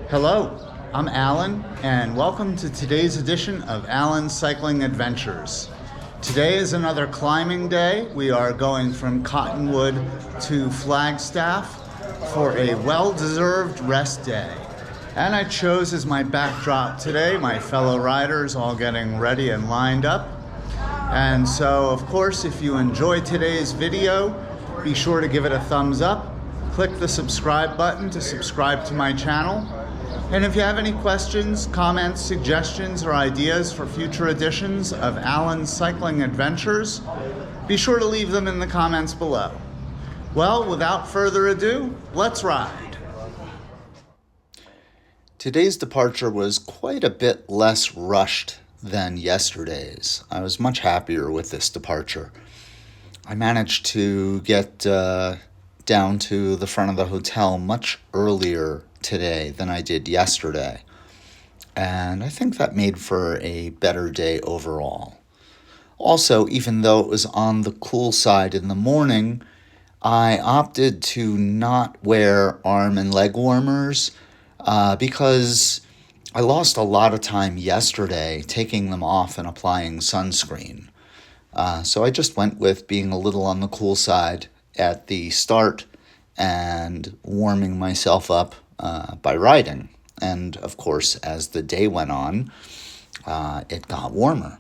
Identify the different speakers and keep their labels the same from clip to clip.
Speaker 1: Hello, I'm Alan, and welcome to today's edition of Alan's Cycling Adventures. Today is another climbing day. We are going from Cottonwood to Flagstaff for a well-deserved rest day. And I chose as my backdrop today my fellow riders all getting ready and lined up. And so, of course, if you enjoy today's video, be sure to give it a thumbs up. Click the subscribe button to subscribe to my channel. And if you have any questions, comments, suggestions, or ideas for future editions of Alan's Cycling Adventures, be sure to leave them in the comments below. Well, without further ado, let's ride. Today's departure was quite a bit less rushed than yesterday's. I was much happier with this departure. I managed to get down to the front of the hotel much earlier today than I did yesterday, and I think that made for a better day overall. Also, even though it was on the cool side in the morning, I opted to not wear arm and leg warmers because I lost a lot of time yesterday taking them off and applying sunscreen. So I just went with being a little on the cool side at the start and warming myself up by riding. And of course, as the day went on, it got warmer.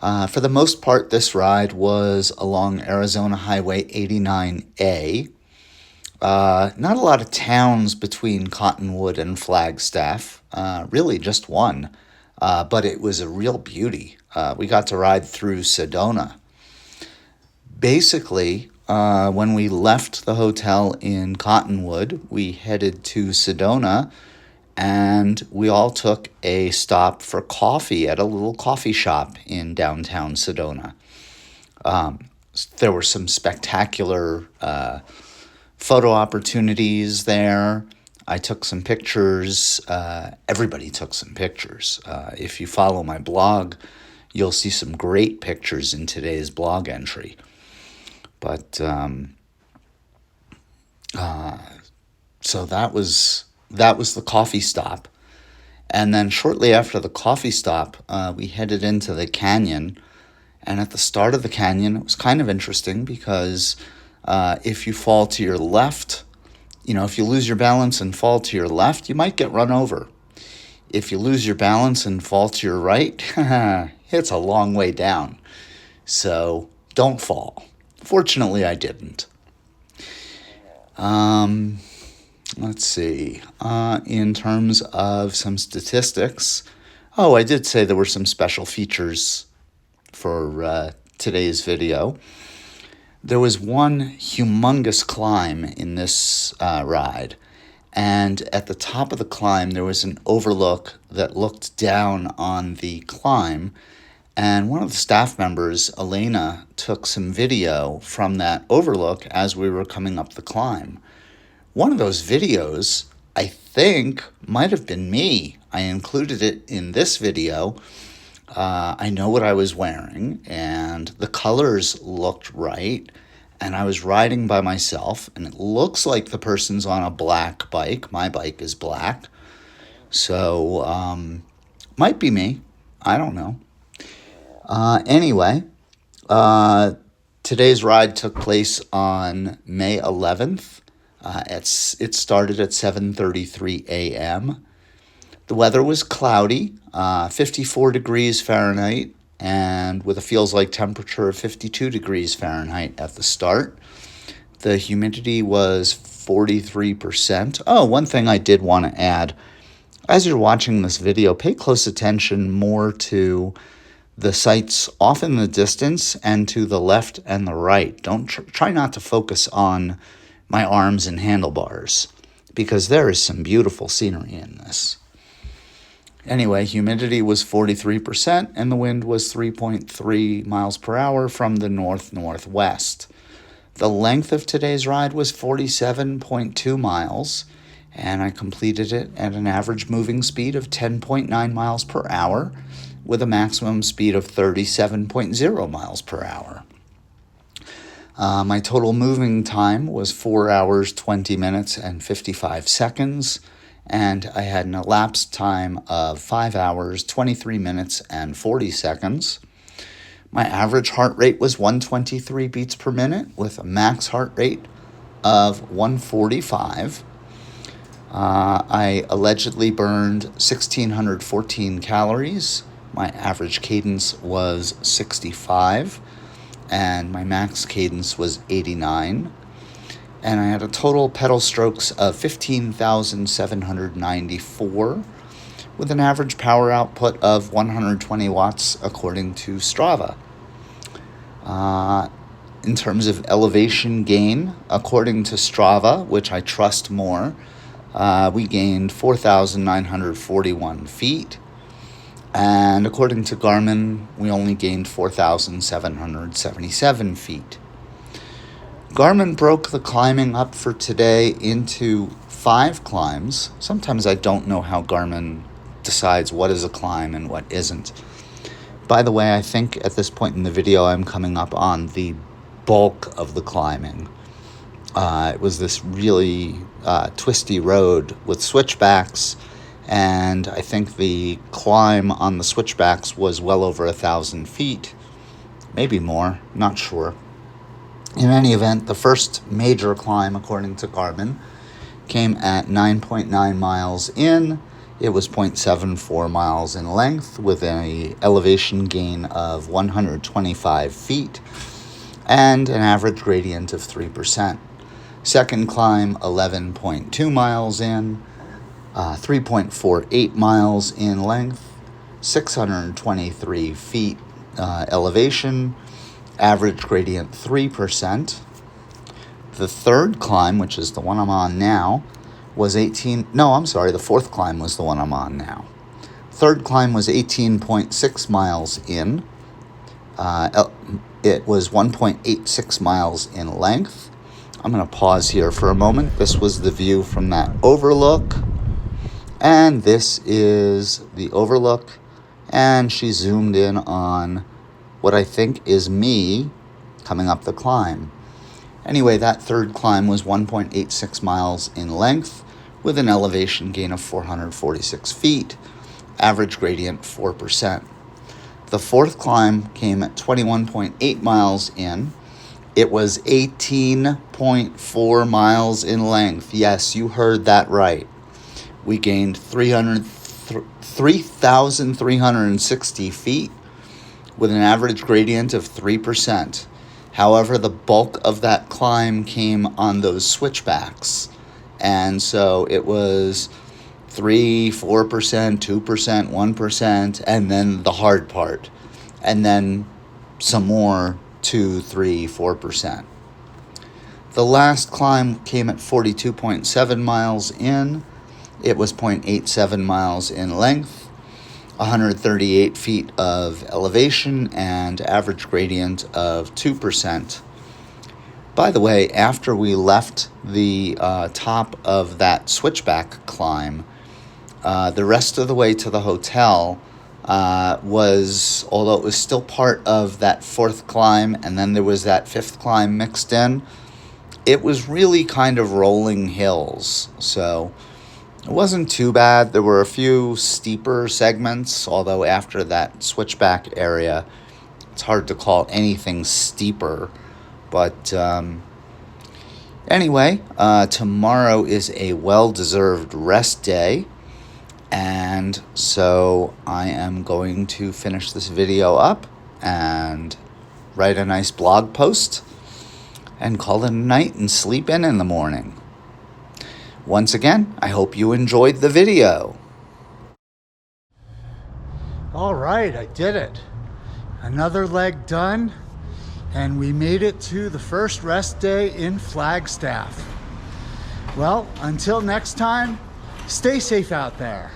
Speaker 1: For the most part, this ride was along Arizona Highway 89A. Not a lot of towns between Cottonwood and Flagstaff, really just one, but it was a real beauty. We got to ride through Sedona. Basically, when we left the hotel in Cottonwood, we headed to Sedona, and we all took a stop for coffee at a little coffee shop in downtown Sedona. There were some spectacular photo opportunities there. I took some pictures. Everybody took some pictures. If you follow my blog, you'll see some great pictures in today's blog entry. But so that was the coffee stop. And then shortly after the coffee stop, we headed into the canyon. And at the start of the canyon, it was kind of interesting because if you fall to your left, if you lose your balance and fall to your left, you might get run over. If you lose your balance and fall to your right, it's a long way down. So don't fall. Fortunately, I didn't. Let's see. In terms of some statistics, I did say there were some special features for today's video. There was one humongous climb in this ride, and at the top of the climb, there was an overlook that looked down on the climb. And one of the staff members, Elena, took some video from that overlook as we were coming up the climb. One of those videos, I think, might have been me. I included it in this video. I know what I was wearing, and the colors looked right. And I was riding by myself, and it looks like the person's on a black bike. My bike is black. So, might be me. I don't know. Anyway, today's ride took place on May 11th. It started at 7:33 a.m. The weather was cloudy, 54 degrees Fahrenheit, and with a feels-like temperature of 52 degrees Fahrenheit at the start. The humidity was 43%. Oh, one thing I did want to add. As you're watching this video, pay close attention more to the sights off in the distance and to the left and the right. Don't try not to focus on my arms and handlebars, because there is some beautiful scenery in this. Anyway, humidity was 43% and the wind was 3.3 miles per hour from the north-northwest. The length of today's ride was 47.2 miles, and I completed it at an average moving speed of 10.9 miles per hour, with a maximum speed of 37.0 miles per hour. My total moving time was 4 hours, 20 minutes, and 55 seconds, and I had an elapsed time of 5 hours, 23 minutes, and 40 seconds. My average heart rate was 123 beats per minute with a max heart rate of 145. I allegedly burned 1,614 calories. My average cadence was 65, and my max cadence was 89. And I had a total pedal strokes of 15,794 with an average power output of 120 watts according to Strava. In terms of elevation gain, according to Strava, which I trust more, we gained 4,941 feet. And according to Garmin, we only gained 4,777 feet. Garmin broke the climbing up for today into 5 climbs. Sometimes I don't know how Garmin decides what is a climb and what isn't. By the way, I think at this point in the video I'm coming up on the bulk of the climbing. It was this really twisty road with switchbacks, and I think the climb on the switchbacks was well over 1,000 feet, maybe more, not sure. In any event, the first major climb, according to Garmin, came at 9.9 miles in. It was 0.74 miles in length with an elevation gain of 125 feet and an average gradient of 3%. Second climb, 11.2 miles in, 3.48 miles in length, 623 feet elevation, average gradient 3%. The third climb, which is the one I'm on now, was the fourth climb was the one I'm on now. Third climb was 18.6 miles in. It was 1.86 miles in length. I'm going to pause here for a moment. This was the view from that overlook. And this is the overlook. And she zoomed in on what I think is me coming up the climb. Anyway, that third climb was 1.86 miles in length with an elevation gain of 446 feet, average gradient 4%. The fourth climb came at 21.8 miles in. It was 18.4 miles in length. Yes, you heard that right. We gained 3,360 feet with an average gradient of 3%. However, the bulk of that climb came on those switchbacks. And so it was 3, 4%, 2%, 1%, and then the hard part. And then some more 2, 3, 4%. The last climb came at 42.7 miles in. It was 0.87 miles in length. 138 feet of elevation and average gradient of 2%. By the way, after we left the top of that switchback climb, the rest of the way to the hotel was, although it was still part of that fourth climb and then there was that fifth climb mixed in, it was really kind of rolling hills. So it wasn't too bad. There were a few steeper segments, although after that switchback area, it's hard to call anything steeper. But anyway, tomorrow is a well-deserved rest day. And so I am going to finish this video up and write a nice blog post and call it a night and sleep in the morning. Once again, I hope you enjoyed the video.
Speaker 2: All right, I did it. Another leg done, and we made it to the first rest day in Flagstaff. Well, until next time, stay safe out there.